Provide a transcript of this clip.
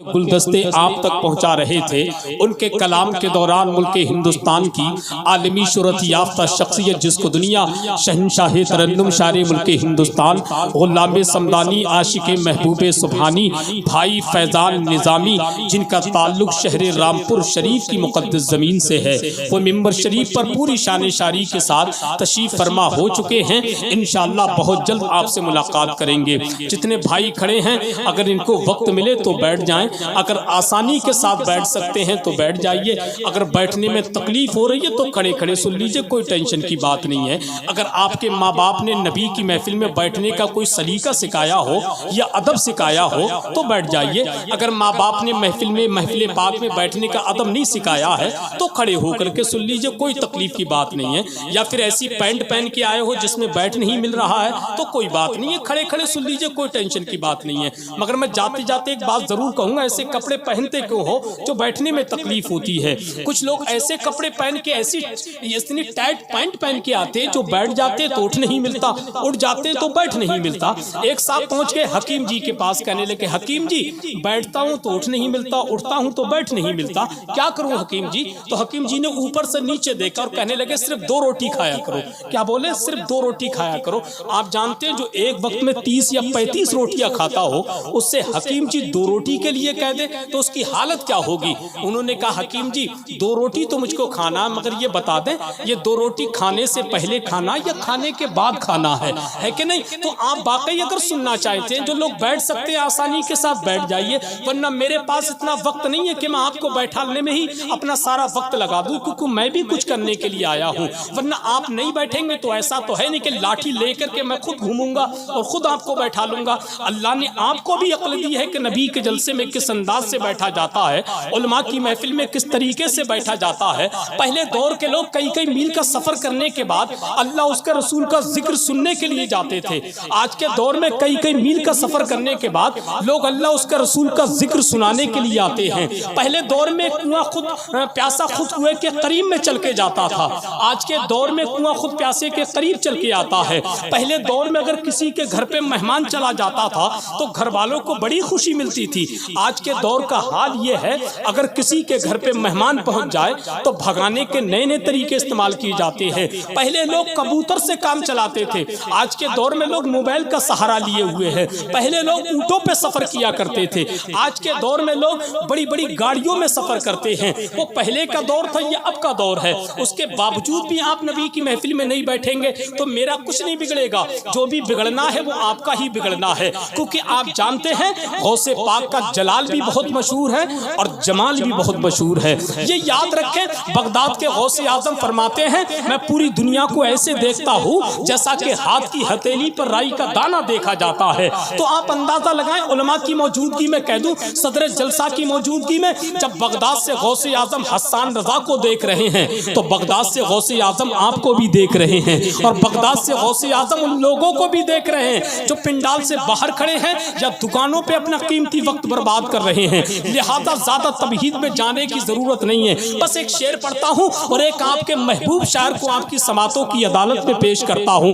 गुलदस्ते आप तक पहुंचा रहे थे। उनके कलाम के दौरान मुल्क हिंदुस्तान की आलमी शोहरत याफ्ता शख्सियत, जिसको दुनिया शहंशाह तरन्नुम शार मुल्क हिंदुस्तान गुलाम समदानी आशिक महबूब सुबहानी भाई फैजान निज़ामी, जिनका ताल्लुक शहर रामपुर शरीफ की मुक़द्दस ज़मीन से है, वो मिंबर शरीफ पर पूरी शान शारी के साथ तशरीफ़ फरमा हो चुके हैं। इंशाअल्लाह बहुत जल्द आपसे मुलाकात करेंगे। जितने भाई खड़े हैं, अगर इनको वक्त मिले तो बैठ जाएं, अगर आसानी के साथ बैठ सकते हैं तो बैठ जाइए, अगर बैठने में तकलीफ हो रही है तो खड़े खड़े सुन लीजिए, कोई टेंशन की बात नहीं है। अगर आपके माँ बाप ने नबी की महफिल में बैठने का कोई सलीका सिखाया हो या अदब सिखाया हो तो बैठ जाइए। अगर माँ बाप ने महफिल पाक में बैठने का अदब नहीं सिखाया है तो खड़े होकर के सुन लीजिए, कोई तकलीफ की बात नहीं है। या फिर ऐसी पैंट पहन के आए हो जिसमें बैठ नहीं मिल रहा है तो कोई बात नहीं है, खड़े खड़े सुन लीजिए, कोई टेंशन की बात नहीं है। मगर मैं जाते जाते एक बात जरूर कहूँगा, ऐसे कपड़े पहनते क्यों हो जो बैठने में तकलीफ होती है। कुछ लोग ऐसे कपड़े पहन के ऐसी इतनी टाइट पैंट पहन के आते जो बैठ जाते तो उठ नहीं मिलता, उठ जाते तो बैठ नहीं मिलता। एक साहब पहुंच गए हकीम जी के पास, कहने लगे हकीम जी बैठता हूं तो उठ नहीं मिलता, उठता हूं तो बैठ नहीं मिलता, क्या करूं हकीम जी। तो हकीम जी ने ऊपर से नीचे देखा और कहने लगे सिर्फ 2 रोटी खाया करो। क्या बोले? सिर्फ 2 रोटी खाया करो। आप जानते हैं जो एक वक्त में 30 या 35 रोटियां खाता हो, उससे हकीम जी 2 रोटी के लिए कह दे तो उसकी हालत क्या होगी। उन्होंने कहा हकीम जी 2 रोटी तो मुझको खाना, मगर ये बता दें ये 2 रोटी खाने से पहले खाना या खाने के बाद खाना है कि नहीं। तो आप वाकई अगर सुनना चाहते हैं, जो लोग बैठ सकते हैं आसानी के साथ बैठ जाइए, वरना मेरे पास इतना वक्त नहीं है कि मैं आपको बैठाने में ही अपना सारा वक्त लगा दूं, क्योंकि मैं भी कुछ करने के लिए आया हूं। वरना आप नहीं बैठेंगे तो ऐसा तो है नहीं कि लाठी लेकर के मैं खुद घूमूंगा और खुद आपको बैठा लूंगा। अल्लाह ने आपको भी अक्ल दी है कि नबी के जलसे में किस अंदाज से बैठा जाता है, उलमा की महफिल में किस तरीके से बैठा जाता है। पहले दौर के लोग कई कई मील का सफर करने के बाद अल्लाह उसके रसूल का जिक्र सुनने के लिए जाते थे। आज के दौर में कई कई मील का सफर करने के बाद लोग अल्लाह उसके रसूल का जिक्र सुनाने के लिए आते हैं। पहले दौर में कुआं खुद प्यासा खुद कुएं के करीब में चल के जाता था, आज के दौर में कुआं खुद प्यासे के करीब चल के आता है। पहले दौर में अगर किसी के घर पे मेहमान चला जाता था तो घर वालों को बड़ी खुशी मिलती थी। आज के दौर का हाल ये है, अगर किसी के घर पे मेहमान पहुंच जाए तो भगाने के नए नए तरीके इस्तेमाल किए जाते हैं। पहले लोग कबूतर से काम चलाते थे, आज के दौर में लोग मोबाइल का सहारा लिए हुए हैं। पहले लोग ऊंटों पे सफर किया करते थे, आज के दौर में लोग बड़ी बड़ी गाड़ियों में सफर करते हैं। वो पहले का दौर था, ये अब का दौर है। उसके बावजूद भी आप नबी की महफिल में नहीं बैठेंगे तो मेरा कुछ नहीं बिगड़ेगा, जो भी बिगड़ना है वो आपका ही बिगड़ना है। क्योंकि आप जानते हैं गौसे पाक का जलाल भी बहुत मशहूर है और जमाल भी बहुत मशहूर है। ये याद रखें, बगदाद के गौसे आजम फरमाते हैं मैं पूरी दुनिया को ऐसे देखता हूँ जैसा कि हाथ की हथेली पर राई का दाना देखा जाता है। तो आप अंदाजा लगाएं, उलमा की मौजूदगी में कह दूं, सदर जलसा की मौजूदगी में जब बगदाद से गौसे आजम हसन रजा को देख रहे हैं तो बगदाद से गौसे आजम आपको भी देख रहे हैं, और बगदाद से गौसे आजम उन लोगों को भी देख रहे हैं जो पिंडाल से बाहर खड़े हैं या दुकानों पे अपना कीमती वक्त बर्बाद कर रहे हैं। लिहाजा ज्यादा तबहीद में जाने की जरूरत नहीं है। बस एक शेर पढ़ता हूँ और एक आपके महबूब शायर को आपकी समातों की अदालत में पेश करता हूँ।